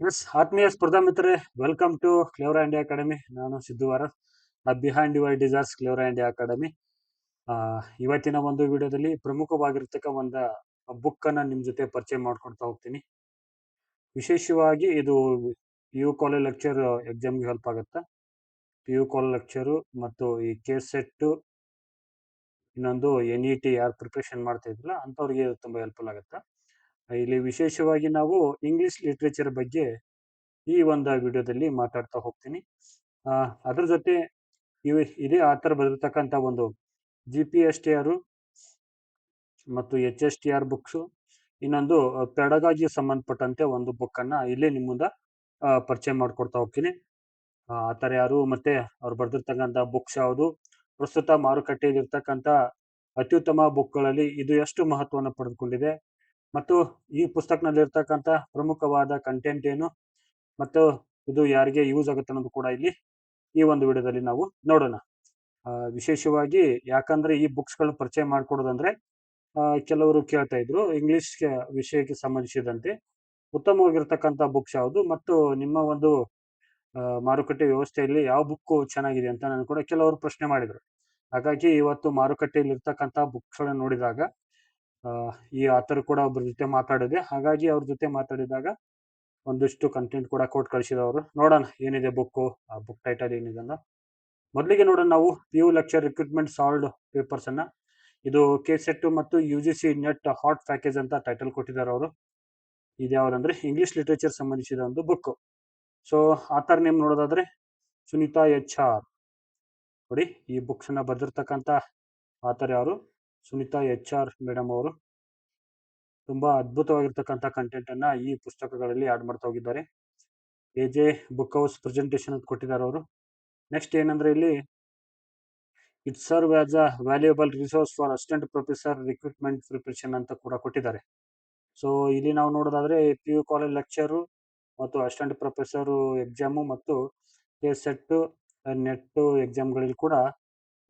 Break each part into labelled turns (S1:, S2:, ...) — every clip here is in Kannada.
S1: ಎಸ್ ಆತ್ಮೀಯ ಸ್ಪರ್ಧಾ ಮಿತ್ರರೇ, welcome to Clevera India Academy. ನಾನು ಸಿದ್ದುವಾರ, behind your desires Clevera India Academy. ಇವತ್ತಿನ ಒಂದು ವಿಡಿಯೋದಲ್ಲಿ ಪ್ರಮುಖವಾಗಿರ್ತಕ್ಕ ಒಂದು ಬುಕ್ ಅನ್ನ ನಿಮ್ ಜೊತೆ ಪರಿಚಯ ಮಾಡ್ಕೊಳ್ತಾ ಹೋಗ್ತೀನಿ. ವಿಶೇಷವಾಗಿ ಇದು ಪಿ ಯು ಕಾಲೇಜ್ ಲೆಕ್ಚರ್ ಎಕ್ಸಾಮ್ಗೆ ಹೆಲ್ಪ್ ಆಗುತ್ತಾ. ಪಿ ಯು ಕಾಲೇಜ್ ಲೆಕ್ಚರು ಮತ್ತು ಈ ಕೆ ಸೆಟ್, ಇನ್ನೊಂದು NET ಯಾರು ಪ್ರಿಪರೇಷನ್ ಮಾಡ್ತಾ ಇದ್ರಲ್ಲ ಅಂಥವ್ರಿಗೆ ತುಂಬಾ ಹೆಲ್ಪ್ಫುಲ್ ಆಗುತ್ತೆ. ಇಲ್ಲಿ ವಿಶೇಷವಾಗಿ ನಾವು ಇಂಗ್ಲಿಷ್ ಲಿಟ್ರೇಚರ್ ಬಗ್ಗೆ ಈ ಒಂದು ವಿಡಿಯೋದಲ್ಲಿ ಮಾತಾಡ್ತಾ ಹೋಗ್ತೀನಿ. ಅದ್ರ ಜೊತೆ ಇದೇ ಆತರ ಬರೆದಿರ್ತಕ್ಕಂಥ ಒಂದು GPSTR ಮತ್ತು HSTR ಬುಕ್ಸ್, ಇನ್ನೊಂದು ಪೆಡಗಾಗಿ ಸಂಬಂಧಪಟ್ಟಂತೆ ಒಂದು ಬುಕ್ ಅನ್ನ ಇಲ್ಲಿ ನಿಮ್ಮ ಮುಂದೆ ಪರಿಚಯ ಮಾಡ್ಕೊಡ್ತಾ ಹೋಗ್ತೀನಿ. ಆತರ ಯಾರು ಮತ್ತೆ ಅವ್ರು ಬರೆದಿರ್ತಕ್ಕಂಥ ಬುಕ್ಸ್ ಯಾವುದು, ಪ್ರಸ್ತುತ ಮಾರುಕಟ್ಟೆಯಲ್ಲಿ ಇರ್ತಕ್ಕಂಥ ಅತ್ಯುತ್ತಮ ಬುಕ್ಗಳಲ್ಲಿ ಇದು ಎಷ್ಟು ಮಹತ್ವವನ್ನು ಪಡೆದುಕೊಂಡಿದೆ, ಮತ್ತು ಈ ಪುಸ್ತಕನಲ್ಲಿ ಇರ್ತಕ್ಕಂಥ ಪ್ರಮುಖವಾದ ಕಂಟೆಂಟ್ ಏನು, ಮತ್ತು ಇದು ಯಾರಿಗೆ ಯೂಸ್ ಆಗುತ್ತೆ ಅನ್ನೋದು ಕೂಡ ಇಲ್ಲಿ ಈ ಒಂದು ವಿಡಿಯೋದಲ್ಲಿ ನಾವು ನೋಡೋಣ. ವಿಶೇಷವಾಗಿ ಯಾಕಂದ್ರೆ ಈ ಬುಕ್ಸ್ಗಳನ್ನ ಪರಿಚಯ ಮಾಡ್ಕೊಡೋದಂದ್ರೆ ಕೆಲವರು ಕೇಳ್ತಾ ಇದ್ರು ಇಂಗ್ಲಿಷ್ ವಿಷಯಕ್ಕೆ ಸಂಬಂಧಿಸಿದಂತೆ ಉತ್ತಮವಾಗಿರ್ತಕ್ಕಂಥ ಬುಕ್ಸ್ ಯಾವುದು, ಮತ್ತು ನಿಮ್ಮ ಒಂದು ಮಾರುಕಟ್ಟೆ ವ್ಯವಸ್ಥೆಯಲ್ಲಿ ಯಾವ ಬುಕ್ ಚೆನ್ನಾಗಿದೆ ಅಂತ ನಾನು ಕೂಡ ಕೆಲವರು ಪ್ರಶ್ನೆ ಮಾಡಿದ್ರು. ಹಾಗಾಗಿ ಇವತ್ತು ಮಾರುಕಟ್ಟೆಯಲ್ಲಿ ಇರ್ತಕ್ಕಂಥ ಬುಕ್ಸ್ಗಳನ್ನ ನೋಡಿದಾಗ ಈ ಆತರ ಕೂಡ ಒಬ್ಬರ ಜೊತೆ ಮಾತಾಡಿದೆ. ಹಾಗಾಗಿ ಅವ್ರ ಜೊತೆ ಮಾತಾಡಿದಾಗ ಒಂದಿಷ್ಟು ಕಂಟೆಂಟ್ ಕೂಡ ಕೊಟ್ಟು ಕಳಿಸಿದವರು. ನೋಡೋಣ ಏನಿದೆ ಬುಕ್, ಆ ಬುಕ್ ಟೈಟಲ್ ಏನಿದೆ ಅಂತ. ಮೊದಲಿಗೆ ನೋಡೋಣ ನಾವು PU lecture recruitment solved papers ಅನ್ನ. ಇದು KSET ಮತ್ತು UGC ನೆಟ್ ಹಾಟ್ ಪ್ಯಾಕೇಜ್ ಅಂತ ಟೈಟಲ್ ಕೊಟ್ಟಿದ್ದಾರೆ ಅವರು. ಇದು ಯಾವ್ದಂದ್ರೆ ಇಂಗ್ಲಿಷ್ ಲಿಟರೇಚರ್ ಸಂಬಂಧಿಸಿದ ಒಂದು ಬುಕ್. ಸೊ ಆಥರ್ ನೇಮ್ ನೋಡೋದಾದ್ರೆ ಸುನೀತಾ HR. ನೋಡಿ, ಈ ಬುಕ್ಸ್ ಅನ್ನ ಬರೆದಿರ್ತಕ್ಕಂಥ ಆಥರ್ ಯಾರು, ಸುನೀತಾ HR ಮೇಡಮ್ ಅವರು. ತುಂಬಾ ಅದ್ಭುತವಾಗಿರ್ತಕ್ಕಂಥ ಕಂಟೆಂಟ್ ಅನ್ನ ಈ ಪುಸ್ತಕಗಳಲ್ಲಿ ಆಡ್ ಮಾಡ್ತಾ ಹೋಗಿದ್ದಾರೆ. AJ ಬುಕ್ ಹೌಸ್ ಪ್ರೆಸೆಂಟೇಷನ್ ಅಂತ ಕೊಟ್ಟಿದ್ದಾರೆ ಅವರು. ನೆಕ್ಸ್ಟ್ ಏನಂದ್ರೆ ಇಲ್ಲಿ it serve as a valuable resource for assistant professor recruitment preparation ಅಂತ ಕೂಡ ಕೊಟ್ಟಿದ್ದಾರೆ. ಸೊ ಇಲ್ಲಿ ನಾವು ನೋಡೋದಾದ್ರೆ PU ಕಾಲೇಜ್ ಲೆಕ್ಚರು ಮತ್ತು ಅಸಿಸ್ಟೆಂಟ್ ಪ್ರೊಫೆಸರ್ ಎಕ್ಸಾಮು ಮತ್ತು KSET ನೆಟ್ ಎಕ್ಸಾಮ್ಗಳಲ್ಲಿ ಕೂಡ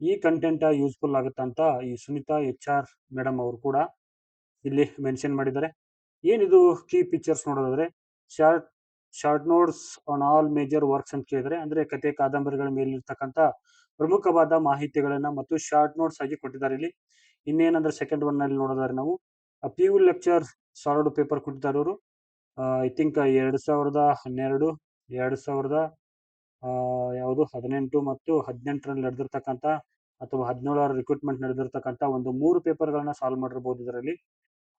S1: ಈ ಕಂಟೆಂಟ್ ಯೂಸ್ಫುಲ್ ಆಗುತ್ತಂತ ಈ ಸುನೀತಾ HR ಮೇಡಮ್ ಅವರು ಕೂಡ ಇಲ್ಲಿ ಮೆನ್ಷನ್ ಮಾಡಿದ್ದಾರೆ. ಏನಿದು ಕೀ ಪಿಕ್ಚರ್ಸ್ ನೋಡೋದಾದ್ರೆ short notes on all major works ಅಂತ ಕೇಳಿದ್ರೆ, ಅಂದ್ರೆ ಕತೆ ಕಾದಂಬರಿಗಳ ಮೇಲಿರ್ತಕ್ಕಂಥ ಪ್ರಮುಖವಾದ ಮಾಹಿತಿಗಳನ್ನ ಮತ್ತು ಶಾರ್ಟ್ ನೋಟ್ಸ್ ಆಗಿ ಕೊಟ್ಟಿದ್ದಾರೆ ಇಲ್ಲಿ. ಇನ್ನೇನಂದ್ರೆ ಸೆಕೆಂಡ್ ಒನ್ ನಲ್ಲಿ ನೋಡೋದಾದ್ರೆ ನಾವು PU ಲೆಕ್ಚರ್ ಸಾಲ್ವ್ಡ್ ಪೇಪರ್ ಕೊಟ್ಟಿದ್ದಾರೆ ಅವರು. ಐ ಥಿಂಕ್ 2012, 2018 ಮತ್ತು 18ರಲ್ಲಿ ನಡೆದಿರ್ತಕ್ಕಂಥ ಅಥವಾ 17ರ ರಿಕ್ರೂಟ್ಮೆಂಟ್ ನಡೆದಿರ್ತಕ್ಕಂಥ ಒಂದು 3 ಪೇಪರ್ಗಳನ್ನ ಸಾಲ್ವ್ ಮಾಡಿರ್ಬೋದು ಇದರಲ್ಲಿ.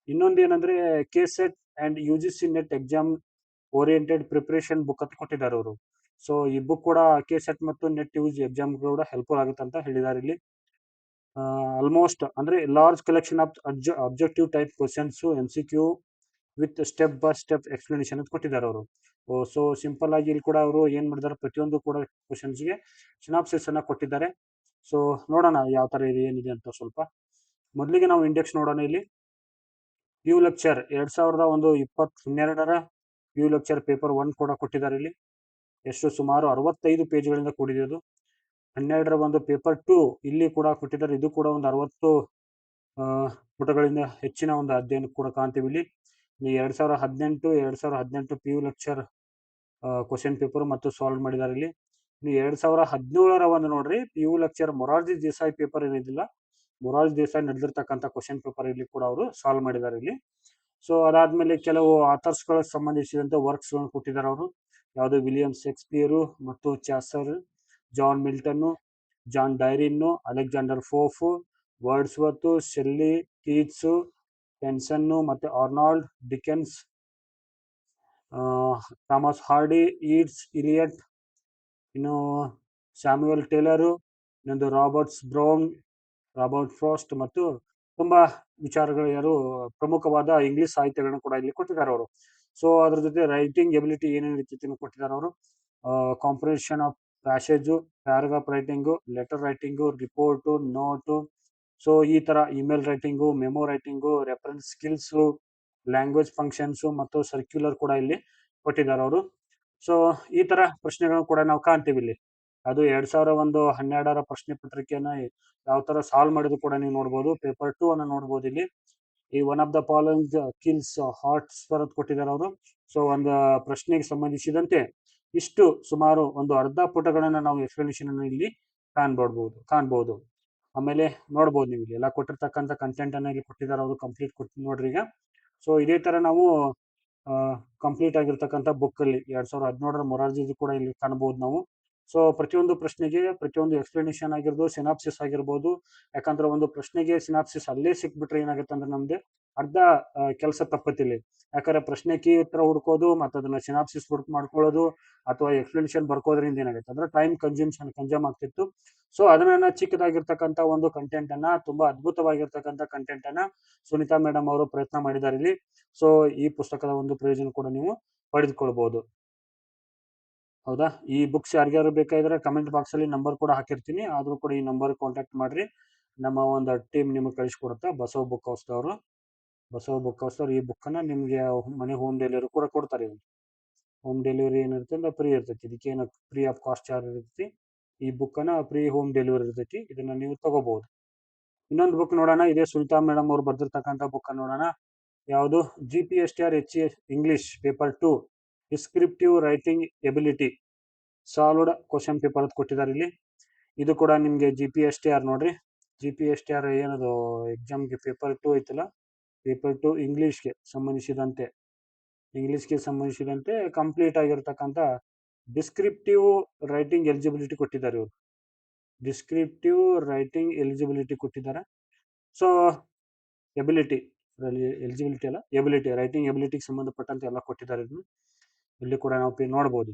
S1: ಇನ್ನೊಂದು ಏನಂದ್ರೆ KSET and UGC net exam oriented preparation book ಅಂತ ಕೊಟ್ಟಿದ್ದಾರೆ ಅವರು. ಸೊ ಈ ಬುಕ್ ಕೂಡ KSET ಮತ್ತು ನೆಟ್ ಯೂಸ್ ಎಕ್ಸಾಮ್ ಕೂಡ ಹೆಲ್ಪ್ಫುಲ್ ಆಗುತ್ತೆ ಅಂತ ಹೇಳಿದ್ದಾರೆ ಇಲ್ಲಿ. ಆಲ್ಮೋಸ್ಟ್ ಅಂದ್ರೆ large collection of objective type questions MCQ with step by step explanation ಅಂತ ಕೊಟ್ಟಿದ್ದಾರೆ ಅವರು. ಸೊ ಸಿಂಪಲ್ ಆಗಿ ಇಲ್ಲಿ ಕೂಡ ಅವರು ಏನ್ ಮಾಡಿದ್ದಾರೆ, ಪ್ರತಿಯೊಂದು ಕೂಡ ಕ್ವಶನ್ಸ್ಗೆ ಸಿನಾಪ್ಸಿಸ್ ಅನ್ನ ಕೊಟ್ಟಿದ್ದಾರೆ. ಸೊ ನೋಡೋಣ ಯಾವ ತರ ಇದೆ ಏನಿದೆ ಅಂತ. ಸ್ವಲ್ಪ ಮೊದಲಿಗೆ ನಾವು ಇಂಡೆಕ್ಸ್ ನೋಡೋಣ. ಇಲ್ಲಿ PU ಲೆಕ್ಚರ್ 2012ರ PU ಲೆಕ್ಚರ್ ಪೇಪರ್ 1 ಕೂಡ ಕೊಟ್ಟಿದ್ದಾರೆ ಇಲ್ಲಿ. ಎಷ್ಟು ಸುಮಾರು 65 ಪೇಜ್ಗಳಿಂದ ಕೂಡಿದೆ ಅದು. 12ರ ಒಂದು ಪೇಪರ್ 2 ಇಲ್ಲಿ ಕೂಡ ಕೊಟ್ಟಿದ್ದಾರೆ. ಇದು ಕೂಡ ಒಂದು 60 ಪುಟಗಳಿಂದ ಹೆಚ್ಚಿನ ಒಂದು ಅಧ್ಯಯನ ಕೂಡ ಕಾಣ್ತೀವಿ ಇಲ್ಲಿ. 2018 PU ಲೆಕ್ಚರ್ ಕ್ವಶನ್ ಪೇಪರ್ ಮತ್ತು ಸಾಲ್ವ್ ಮಾಡಿದ್ದಾರೆ ಇಲ್ಲಿ. 2017ರ ಒಂದು ನೋಡ್ರಿ PU lecture Morarji Desai paper ಏನಿದಿಲ್ಲ, ಮೊರಾರ್ಜಿ ದೇಸಾಯಿ ನಡೆದಿರ್ತಕ್ಕಂಥ ಕ್ವಶನ್ ಪೇಪರ್ ಇಲ್ಲಿ ಕೂಡ ಅವರು ಸಾಲ್ವ್ ಮಾಡಿದ್ದಾರೆ ಇಲ್ಲಿ. ಸೊ ಅದಾದ್ಮೇಲೆ ಕೆಲವು ಆಥರ್ಸ್ಗಳ ಸಂಬಂಧಿಸಿದಂತೆ ವರ್ಕ್ಸ್ ಗಳನ್ನು ಕೊಟ್ಟಿದ್ದಾರೆ ಅವರು. ಯಾವುದು ವಿಲಿಯಂ ಶೇಕ್ಸ್ಪಿಯರ್ ಮತ್ತು Chaucer, John Milton, John Dryden, Alexander Pope, Wordsworth, Shelley, Keats, Tennyson ಮತ್ತೆ Arnold Dickens, Thomas Hardy, Yeats Eliot, ಇನ್ನು ಸ್ಯಾಮ್ಯುಯಲ್ ಟೇಲರ್, ಇನ್ನೊಂದು ರಾಬರ್ಟ್ಸ್ ಬ್ರೌನ್, ರಾಬರ್ಟ್ ಫ್ರಾಸ್ಟ್, ಮತ್ತು ತುಂಬಾ ವಿಚಾರಗಳು ಯಾರು ಪ್ರಮುಖವಾದ ಇಂಗ್ಲಿಷ್ ಸಾಹಿತ್ಯಗಳನ್ನು ಕೂಡ ಇಲ್ಲಿ ಕೊಟ್ಟಿದ್ದಾರೆ ಅವರು. ಸೊ ಅದ್ರ ಜೊತೆ ರೈಟಿಂಗ್ ಎಬಿಲಿಟಿ ಏನೇನು ರೀತಿಯನ್ನು ಕೊಟ್ಟಿದ್ದಾರೆ ಅವರು. Comprehension of passage, paragraph writing, letter writing, report, note, so ಈ ತರ email writing, memo writing, reference skills, language functions ಮತ್ತು ಸರ್ಕ್ಯುಲರ್ ಕೂಡ ಇಲ್ಲಿ ಕೊಟ್ಟಿದ್ದಾರೆ ಅವರು. ಸೊ ಈ ತರ ಪ್ರಶ್ನೆಗಳನ್ನು ಕೂಡ ನಾವು ಕಾಣ್ತೀವಿ ಇಲ್ಲಿ. ಅದು 2012ರ ಪ್ರಶ್ನೆ ಪತ್ರಿಕೆಯನ್ನ ಯಾವ ತರ ಸಾಲ್ವ್ ಮಾಡಿದ್ರು ಕೂಡ ನೀವು ನೋಡ್ಬೋದು. ಪೇಪರ್ 2 ಅನ್ನ ನೋಡ್ಬೋದು ಇಲ್ಲಿ. ಈ one of the following kills hearts ಅಂತ ಕೊಟ್ಟಿದ್ದಾರೆ ಅವರು. ಸೊ ಒಂದು ಪ್ರಶ್ನೆಗೆ ಸಂಬಂಧಿಸಿದಂತೆ ಇಷ್ಟು ಸುಮಾರು ಒಂದು ಅರ್ಧ ಪುಟಗಳನ್ನ ನಾವು ಎಕ್ಸ್ಪ್ಲನೇಷನ್ ಅನ್ನು ಇಲ್ಲಿ ಕಾಣ್ಬೋದು. ಆಮೇಲೆ ನೋಡ್ಬೋದು, ನೀವು ಎಲ್ಲ ಕೊಟ್ಟಿರ್ತಕ್ಕಂಥ ಕಂಟೆಂಟ್ ಅನ್ನ ಇಲ್ಲಿ ಕೊಟ್ಟಿದ್ದಾರೆ, ಅವರು ಕಂಪ್ಲೀಟ್ ಕೊಟ್ಟು ನೋಡ್ರಿ ಈಗ. ಸೊ ಇದೇ ತರ ನಾವು ಕಂಪ್ಲೀಟ್ ಆಗಿರ್ತಕ್ಕಂಥ ಬುಕ್ ಅಲ್ಲಿ 2017ರ ಮೊರಾರ್ಜಿ ಕೂಡ ಇಲ್ಲಿ ಕಾಣಬಹುದು ನಾವು. ಸೊ ಪ್ರತಿಯೊಂದು ಪ್ರಶ್ನೆಗೆ ಪ್ರತಿಯೊಂದು ಎಕ್ಸ್ಪ್ಲನೇಷನ್ ಆಗಿರ್ಬೋದು, ಸಿನಾಪ್ಸಿಸ್ ಆಗಿರ್ಬೋದು. ಯಾಕಂದ್ರೆ ಒಂದು ಪ್ರಶ್ನೆಗೆ ಸಿನಾಪ್ಸಿಸ್ ಅಲ್ಲೇ ಸಿಕ್ಬಿಟ್ರೆ ಏನಾಗುತ್ತೆ ಅಂದ್ರೆ ನಮ್ದು ಅರ್ಧ ಕೆಲಸ ತಪ್ಪತ್ತಿಲ್ಲ. ಯಾಕಂದ್ರೆ ಪ್ರಶ್ನೆಗೆ ಉತ್ತರ ಹುಡ್ಕೋದು ಮತ್ತು ಅದನ್ನ ಸಿನಾಪ್ಸಿಸ್ ಹುಡುಕ್ ಮಾಡ್ಕೊಳ್ಳೋದು ಅಥವಾ ಎಕ್ಸ್ಪ್ಲನೇಷನ್ ಬರ್ಕೋದ್ರಿಂದ ಏನಾಗುತ್ತೆ ಅಂದ್ರೆ ಟೈಮ್ ಕನ್ಸ್ಯೂಮ್ ಆಗ್ತಿತ್ತು. ಸೊ ಅದನ್ನ ಚಿಕ್ಕದಾಗಿರ್ತಕ್ಕಂಥ ಒಂದು ಕಂಟೆಂಟ್ ಅನ್ನ, ತುಂಬಾ ಅದ್ಭುತವಾಗಿರ್ತಕ್ಕಂಥ ಕಂಟೆಂಟ್ ಅನ್ನ ಸುನೀತಾ ಮೇಡಮ್ ಅವರು ಪ್ರಯತ್ನ ಮಾಡಿದ್ದಾರೆ ಇಲ್ಲಿ. ಸೊ ಈ ಪುಸ್ತಕದ ಒಂದು ಪ್ರಯೋಜನ ಕೂಡ ನೀವು ಪಡೆದುಕೊಳ್ಬಹುದು. ಹೌದಾ, ಈ ಬುಕ್ಸ್ ಯಾರಿಗಾರು ಬೇಕಾದ್ರೆ ಕಮೆಂಟ್ ಬಾಕ್ಸ್ ಅಲ್ಲಿ ನಂಬರ್ ಕೂಡ ಹಾಕಿರ್ತೀನಿ, ಆದ್ರೂ ಕೂಡ ಈ ನಂಬರ್ ಕಾಂಟ್ಯಾಕ್ಟ್ ಮಾಡ್ರಿ. ನಮ್ಮ ಒಂದು ಟೀಮ್ ನಿಮಗೆ ಕಳಿಸ್ಕೊಡುತ್ತಾ. ಬಸವ ಬುಕ್ ಹೌಸ್ ದವರು ಈ ಬುಕ್ ಅನ್ನ ನಿಮ್ಗೆ ಮನೆ ಹೋಮ್ ಡೆಲಿವರಿ ಕೂಡ ಕೊಡ್ತಾರೆ. ಹೋಮ್ ಡೆಲಿವರಿ ಏನಿರುತ್ತೆ ಅಂದ್ರೆ ಫ್ರೀ ಇರ್ತೈತಿ, ಇದಕ್ಕೇನು ಫ್ರೀ ಆಫ್ ಕಾಸ್ಟ್ ಚಾರ್ಜ್ ಇರ್ತೈತಿ. ಈ ಬುಕ್ ಅನ್ನ ಫ್ರೀ ಹೋಮ್ ಡೆಲಿವರಿ ಇರ್ತೈತಿ, ಇದನ್ನ ನೀವು ತಗೋಬಹುದು. ಇನ್ನೊಂದು ಬುಕ್ ನೋಡೋಣ, ಇದೇ ಸುನೀತಾ ಮೇಡಮ್ ಅವ್ರು ಬರ್ದಿರ್ತಕ್ಕಂಥ ಬುಕ್ ನೋಡೋಣ. ಯಾವುದು? GPSTR HE English paper 2 descriptive writing ability solved question paper ಅಂತ ಕೊಟ್ಟಿದ್ದಾರೆ ಇಲ್ಲಿ. ಇದು ಕೂಡ ನಿಮ್ಗೆ GPSTR ನೋಡ್ರಿ. GPSTR ಏನದು ಎಕ್ಸಾಮ್ಗೆ ಪೇಪರ್ 2 ಐತಲ್ಲ, ಪೇಪರ್ 2 ಇಂಗ್ಲಿಷ್ಗೆ ಸಂಬಂಧಿಸಿದಂತೆ ಕಂಪ್ಲೀಟ್ ಆಗಿರ್ತಕ್ಕಂಥ ಡಿಸ್ಕ್ರಿಪ್ಟಿವ್ ರೈಟಿಂಗ್ ಎಲಿಜಿಬಿಲಿಟಿ ಕೊಟ್ಟಿದ್ದಾರೆ ಇವರು. ಡಿಸ್ಕ್ರಿಪ್ಟಿವ್ ರೈಟಿಂಗ್ ಎಲಿಜಿಬಿಲಿಟಿ ಕೊಟ್ಟಿದ್ದಾರೆ. ಸೊ ಎಬಿಲಿಟಿ, ಎಲಿಜಿಬಿಲಿಟಿ ಅಲ್ಲ, ಎಬಿಲಿಟಿ, ರೈಟಿಂಗ್ ಎಬಿಲಿಟಿಗೆ ಸಂಬಂಧಪಟ್ಟಂತೆ ಎಲ್ಲ ಕೊಟ್ಟಿದ್ದಾರೆ. ಇಲ್ಲಿ ಕೂಡ ನಾವು ನೋಡ್ಬೋದು.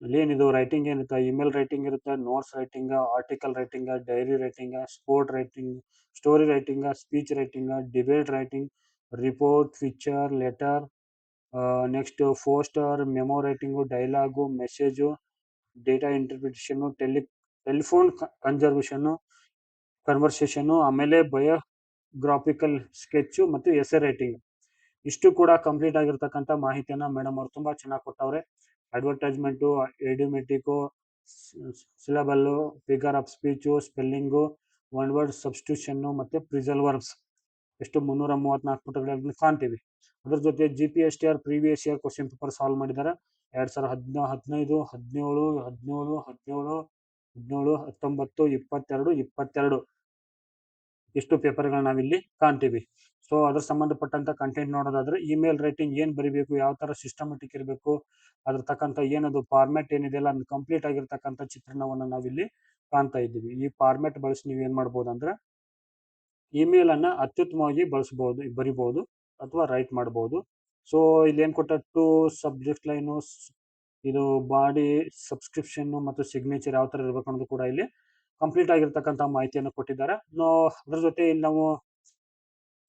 S1: ಇಲ್ಲಿ ಏನಿದು ರೈಟಿಂಗ್ ಏನಿರುತ್ತೆ, ಇಮೇಲ್ ರೈಟಿಂಗ್ ಇರುತ್ತೆ, notes writing, article writing, diary writing, sport writing, story writing, speech writing, debate writing, report, feature, letter, next poster, memo writing, dialogue, message, data interpretation, telephone conversation, ಆಮೇಲೆ ಬಯೋಗ್ರಾಫಿಕಲ್ ಸ್ಕೆಚ್ ಮತ್ತು ಎಸೆ ರೈಟಿಂಗ್. ಇಷ್ಟು ಕೂಡ ಕಂಪ್ಲೀಟ್ ಆಗಿರ್ತಕ್ಕಂಥ ಮಾಹಿತಿಯನ್ನ ಮೇಡಮ್ ಅವರು ತುಂಬಾ ಚೆನ್ನಾಗಿ ಕೊಟ್ಟವ್ರೆ. Advertisement, idiomatic, syllable, figure of speech, spelling, one word substitution ಮತ್ತು ಪ್ರಿಸಲ್ ವರ್ಬ್ಸ್ ಎಷ್ಟು 334 ಪುಟಗಳಲ್ಲಿ ಕಾಣ್ತೀವಿ. ಅದ್ರ ಜೊತೆ GPSTR previous year question paper solve ಮಾಡಿದ್ದಾರೆ. 2015, 17, 19, 22 ಇಷ್ಟು ಪೇಪರ್ಗಳನ್ನ ನಾವಿಲ್ಲಿ ಕಾಣ್ತೀವಿ. ಸೊ ಅದ್ರ ಸಂಬಂಧಪಟ್ಟಂತ ಕಂಟೆಂಟ್ ನೋಡೋದಾದ್ರೆ, ಇಮೇಲ್ ರೈಟಿಂಗ್ ಏನ್ ಬರಿಬೇಕು, ಯಾವ ತರ ಸಿಸ್ಟಮೆಟಿಕ್ ಇರಬೇಕು, ಅದ್ರ ತಕ್ಕಂತ ಏನದು ಫಾರ್ಮ್ಯಾಟ್ ಏನಿದೆಯಲ್ಲ ಅದನ್ನ ಕಂಪ್ಲೀಟ್ ಆಗಿರ್ತಕ್ಕಂಥ ಚಿತ್ರಣವನ್ನ ನಾವಿಲ್ಲಿ ಕಾಣ್ತಾ ಇದ್ದೀವಿ. ಈ ಫಾರ್ಮ್ಯಾಟ್ ಬಳಸಿ ನೀವು ಏನ್ ಮಾಡ್ಬೋದು ಅಂದ್ರೆ ಇಮೇಲ್ ಅನ್ನ ಅತ್ಯುತ್ತಮವಾಗಿ ಬರಿಬಹುದು ಅಥವಾ ರೈಟ್ ಮಾಡಬಹುದು. ಸೊ ಇಲ್ಲಿ ಏನ್ ಕೊಟ್ಟ 2 ಸಬ್ಜೆಕ್ಟ್ ಲೈನು, ಇದು ಬಾಡಿ, ಸಬ್ಸ್ಕ್ರಿಪ್ಷನ್ ಮತ್ತು ಸಿಗ್ನೇಚರ್ ಯಾವ ತರ ಇರಬೇಕು ಅನ್ನೋದು ಕೂಡ ಇಲ್ಲಿ ಕಂಪ್ಲೀಟ್ ಆಗಿರ್ತಕ್ಕಂಥ ಮಾಹಿತಿಯನ್ನು ಕೊಟ್ಟಿದ್ದಾರೆ. ಅದ್ರ ಜೊತೆ ಇಲ್ಲಿ ನಾವು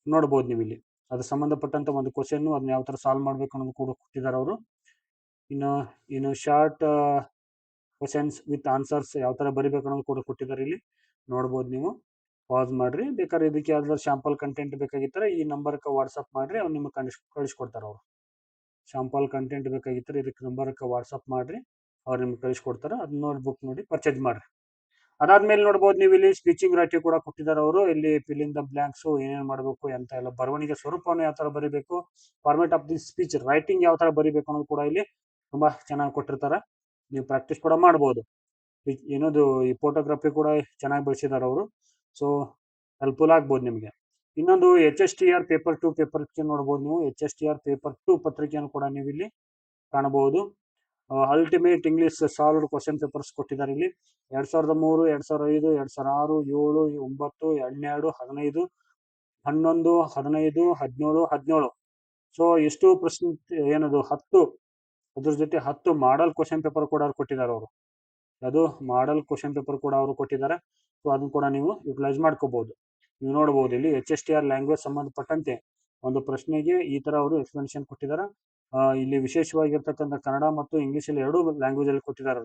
S1: ನೋಡ್ಬೋದು, ನೀವು ಇಲ್ಲಿ ಅದ್ರ ಸಂಬಂಧಪಟ್ಟಂತ ಒಂದು ಕ್ವಶನ್, ಅದನ್ನ ಯಾವ ತರ ಸಾಲ್ವ್ ಮಾಡ್ಬೇಕು ಅನ್ನೋದು ಕೂಡ ಕೊಟ್ಟಿದ್ದಾರೆ ಅವರು. ಇನ್ನು ಶಾರ್ಟ್ ಕ್ವಶನ್ಸ್ ವಿತ್ ಆನ್ಸರ್ಸ್ ಯಾವ ತರ ಬರಿಬೇಕು ಅನ್ನೋದು ಕೂಡ ಕೊಟ್ಟಿದ್ದಾರೆ ಇಲ್ಲಿ. ನೋಡ್ಬೋದು, ನೀವು ಪಾಸ್ ಮಾಡ್ರಿ. ಬೇಕಾದ್ರೆ ಇದಕ್ಕೆ ಯಾವ್ದಾದ್ರು ಶಾಂಪಲ್ ಕಂಟೆಂಟ್ ಬೇಕಾಗಿತ್ತಾರೆ ಈ ನಂಬರ್ಗೆ ವಾಟ್ಸಪ್ ಮಾಡ್ರಿ, ಅವ್ರು ನಿಮ್ಗೆ ಕಳಿಸ್ಕೊಡ್ತಾರೆ. ಅವರು ಶಾಂಪಲ್ ಕಂಟೆಂಟ್ ಬೇಕಾಗಿತ್ತಾರೆ ಇದಕ್ಕೆ ನಂಬರ್ಗೆ ವಾಟ್ಸಪ್ ಮಾಡ್ರಿ, ಅವ್ರು ನಿಮ್ಗೆ ಕಳಿಸ್ಕೊಡ್ತಾರೆ. ಅದನ್ನ ನೋಡಿ ಬುಕ್ ನೋಡಿ ಪರ್ಚೇಸ್ ಮಾಡ್ರಿ. ಅದಾದ್ಮೇಲೆ ನೋಡ್ಬೋದು, ನೀವು ಇಲ್ಲಿ ಸ್ಪೀಚಿಂಗ್ ರೈಟಿಂಗ್ ಕೂಡ ಕೊಟ್ಟಿದ್ದಾರೆ ಅವರು. ಇಲ್ಲಿ ಫಿಲ್ ಇನ್ ದ ಬ್ಲಾಂಕ್ಸ್, ಏನೇನ್ ಮಾಡಬೇಕು ಅಂತ ಎಲ್ಲ, ಬರವಣಿಗೆ ಸ್ವರೂಪವನ್ನು ಯಾವ ತರ ಬರಿಬೇಕು, format of the speech writing ಯಾವ ತರ ಬರಿಬೇಕು ಅನ್ನೋದು ಕೂಡ ಇಲ್ಲಿ ತುಂಬಾ ಚೆನ್ನಾಗಿ ಕೊಟ್ಟಿರ್ತಾರೆ. ನೀವು ಪ್ರಾಕ್ಟೀಸ್ ಕೂಡ ಮಾಡ್ಬೋದು. ಏನದು ಈ ಫೋಟೋಗ್ರಫಿ ಕೂಡ ಚೆನ್ನಾಗಿ ಬಳಸಿದ್ದಾರೆ ಅವರು. ಸೊ ಹೆಲ್ಪ್ಫುಲ್ ಆಗ್ಬೋದು ನಿಮಗೆ. ಇನ್ನೊಂದು HSTR ಪೇಪರ್ 2 ಪತ್ರಿಕೆ ನೋಡ್ಬೋದು ನೀವು. HSTR ಪೇಪರ್ 2 ಪತ್ರಿಕೆಯನ್ನು ಕೂಡ ನೀವು ಇಲ್ಲಿ ಕಾಣಬಹುದು. Ultimate English solved question papers ಕೊಟ್ಟಿದ್ದಾರೆ ಇಲ್ಲಿ. 2003, 2005, 2006, 7, 9, 12, 15, 11, 15, 17. ಸೊ ಎಷ್ಟು ಪ್ರಶ್ನೆ ಏನದು 10, ಅದ್ರ ಜೊತೆ 10 ಮಾಡಲ್ ಕ್ವಶನ್ ಪೇಪರ್ ಕೂಡ ಅವ್ರು ಕೊಟ್ಟಿದ್ದಾರೆ ಅವರು. ಅದು ಮಾಡಲ್ ಕ್ವಶನ್ ಪೇಪರ್ ಕೂಡ ಅವರು ಕೊಟ್ಟಿದ್ದಾರೆ. ಸೊ ಅದನ್ನು ಕೂಡ ನೀವು ಯುಟಿಲೈಸ್ ಮಾಡ್ಕೋಬಹುದು. ನೀವು ನೋಡಬಹುದು ಇಲ್ಲಿ HSTR ಲ್ಯಾಂಗ್ವೇಜ್ ಸಂಬಂಧಪಟ್ಟಂತೆ ಒಂದು ಪ್ರಶ್ನೆಗೆ ಈ ತರ ಅವರು ಎಕ್ಸ್ಪ್ಲನೇಷನ್ ಕೊಟ್ಟಿದ್ದಾರೆ. ಇಲ್ಲಿ ವಿಶೇಷವಾಗಿರ್ತಕ್ಕಂಥ ಕನ್ನಡ ಮತ್ತು ಇಂಗ್ಲಿಷ್ ಅಲ್ಲಿ 2 ಲ್ಯಾಂಗ್ವೇಜ್ ಅಲ್ಲಿ ಕೊಟ್ಟಿದ್ದಾರೆ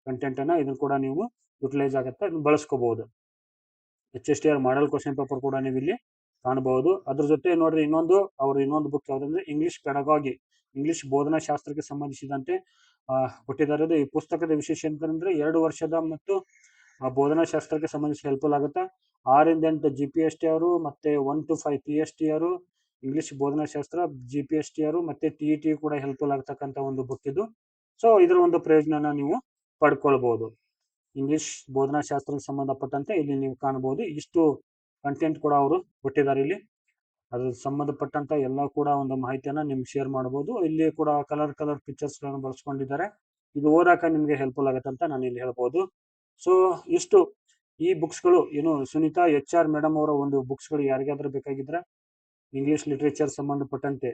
S1: ಕಂಟೆಂಟ್ ಅನ್ನ. ಇದನ್ನು ಕೂಡ ನೀವು ಯುಟಿಲೈಸ್ ಆಗುತ್ತೆ, ಅದನ್ನ ಬಳಸ್ಕೋಬಹುದು. HSTR ಮಾಡಲ್ ಕ್ವಶನ್ ಪೇಪರ್ ಕೂಡ ನೀವು ಇಲ್ಲಿ ಕಾಣಬಹುದು. ಅದ್ರ ಜೊತೆ ನೋಡ್ರಿ ಇನ್ನೊಂದು ಬುಕ್ ಯಾವ್ದಂದ್ರೆ ಇಂಗ್ಲಿಷ್ ಪೆಡಗಾಗಿ, ಇಂಗ್ಲಿಷ್ ಬೋಧನಾ ಶಾಸ್ತ್ರಕ್ಕೆ ಸಂಬಂಧಿಸಿದಂತೆ ಕೊಟ್ಟಿದ್ದಾರೆ. ಈ ಪುಸ್ತಕದ ವಿಶೇಷ ಅಂತಂದ್ರೆ 2 ವರ್ಷದ ಮತ್ತು ಬೋಧನಾ ಶಾಸ್ತ್ರಕ್ಕೆ ಸಂಬಂಧಿಸಿ ಹೆಲ್ಪ್ಫುಲ್ ಆಗುತ್ತೆ. 6 ಇಂದ 8 GPST ಅವರು ಮತ್ತೆ 1 to 5 PST ಅವರು ಇಂಗ್ಲಿಷ್ ಬೋಧನಾಶಾಸ್ತ್ರ, GPSTR ಮತ್ತೆ TET ಕೂಡ ಹೆಲ್ಪ್ಫುಲ್ ಆಗ್ತಕ್ಕಂಥ ಒಂದು ಬುಕ್ ಇದು. ಸೊ ಇದರ ಒಂದು ಪ್ರಯೋಜನನ ನೀವು ಪಡ್ಕೊಳ್ಬಹುದು. ಇಂಗ್ಲಿಷ್ ಬೋಧನಾಶಾಸ್ತ್ರಕ್ಕೆ ಸಂಬಂಧಪಟ್ಟಂತೆ ಇಲ್ಲಿ ನೀವು ಕಾಣಬಹುದು, ಇಷ್ಟು ಕಂಟೆಂಟ್ ಕೂಡ ಅವರು ಕೊಟ್ಟಿದ್ದಾರೆ. ಇಲ್ಲಿ ಅದ್ರ ಸಂಬಂಧಪಟ್ಟಂತ ಎಲ್ಲ ಕೂಡ ಒಂದು ಮಾಹಿತಿಯನ್ನ ನಿಮ್ಗೆ ಶೇರ್ ಮಾಡಬಹುದು. ಇಲ್ಲಿ ಕೂಡ ಕಲರ್ ಪಿಕ್ಚರ್ಸ್ ಗಳನ್ನು ಬಳಸ್ಕೊಂಡಿದ್ದಾರೆ. ಇದು ಓದಾಕ ನಿಮ್ಗೆ ಹೆಲ್ಪ್ಫುಲ್ ಆಗುತ್ತೆ ಅಂತ ನಾನು ಇಲ್ಲಿ ಹೇಳ್ಬೋದು. ಸೊ ಇಷ್ಟು ಈ ಬುಕ್ಸ್ ಗಳು ಏನು ಸುನೀತಾ HR ಮೇಡಮ್ ಅವರ ಒಂದು ಬುಕ್ಸ್ ಗಳು ಯಾರಿಗಾದ್ರೂ ಬೇಕಾಗಿದ್ರೆ ಇಂಗ್ಲಿಷ್ ಲಿಟರೇಚರ್ ಸಂಬಂಧಪಟ್ಟಂತೆ,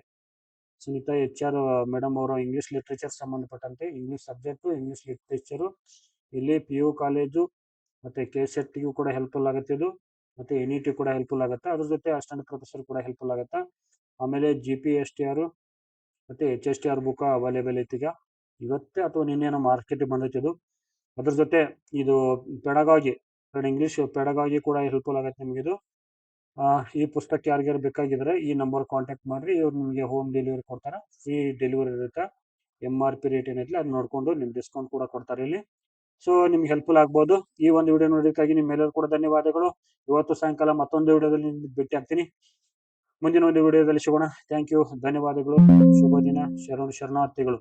S1: ಸುನೀತಾ HR ಮೇಡಮ್ ಅವರ ಇಂಗ್ಲಿಷ್ ಲಿಟರೇಚರ್ ಸಂಬಂಧಪಟ್ಟಂತೆ ಇಂಗ್ಲಿಷ್ ಸಬ್ಜೆಕ್ಟ್, ಇಂಗ್ಲಿಷ್ ಲಿಟರೇಚರು, ಇಲ್ಲಿ PU ಕಾಲೇಜು ಮತ್ತೆ KCET ಕೂಡ ಹೆಲ್ಪ್ಫುಲ್ ಆಗುತ್ತೆ ಇದು. ಮತ್ತೆ NET ಕೂಡ ಹೆಲ್ಪ್ಫುಲ್ ಆಗುತ್ತೆ. ಅದ್ರ ಜೊತೆ ಅಸಿಸ್ಟೆಂಟ್ ಪ್ರೊಫೆಸರ್ ಕೂಡ ಹೆಲ್ಪ್ಫುಲ್ ಆಗುತ್ತೆ. ಆಮೇಲೆ GPSTR ಮತ್ತೆ HSTR ಬುಕ್ ಅವೈಲೇಬಲ್ ಐತಿ ಈಗ, ಇವತ್ತೇ ಅಥವಾ ನಿನ್ನೇನೋ ಮಾರ್ಕೆಟ್ ಬಂದೈತಿ ಇದು. ಅದ್ರ ಜೊತೆ ಇದು ಪೆಡಗಾಗಿ, ಇಂಗ್ಲಿಷ್ ಪೆಡಗಾಗಿ ಕೂಡ ಹೆಲ್ಪ್ಫುಲ್ ಆಗುತ್ತೆ ನಿಮ್ಗೆ ಇದು. ಈ ಪುಸ್ತಕ ಯಾರಿಗಾರು ಬೇಕಾಗಿದ್ರೆ ಈ ನಂಬರ್ ಕಾಂಟ್ಯಾಕ್ಟ್ ಮಾಡ್ರಿ, ಇವ್ರು ನಿಮಗೆ ಹೋಮ್ ಡೆಲಿವರಿ ಕೊಡ್ತಾರೆ. ಫ್ರೀ ಡೆಲಿವರಿ ಇರುತ್ತೆ. MRP ರೇಟ್ ಏನೈತಿ ಅದು ನೋಡ್ಕೊಂಡು ನಿಮ್ಗೆ ಡಿಸ್ಕೌಂಟ್ ಕೂಡ ಕೊಡ್ತಾರೆ ಇಲ್ಲಿ. ಸೊ ನಿಮ್ಗೆ ಹೆಲ್ಪ್ಫುಲ್ ಆಗ್ಬೋದು. ಈ ಒಂದು ವಿಡಿಯೋ ನೋಡೋದಕ್ಕಾಗಿ ನಿಮ್ಮೆಲ್ಲರೂ ಕೂಡ ಧನ್ಯವಾದಗಳು. ಇವತ್ತು ಸಾಯಂಕಾಲ ಮತ್ತೊಂದು ವಿಡಿಯೋದಲ್ಲಿ ಭೇಟಿ ಆಗ್ತೀನಿ. ಮುಂದಿನ ಒಂದು ವಿಡಿಯೋದಲ್ಲಿ ಸಿಗೋಣ. ಥ್ಯಾಂಕ್ ಯು, ಧನ್ಯವಾದಗಳು, ಶುಭ ದಿನ, ಶರಣಾರ್ಥಿಗಳು.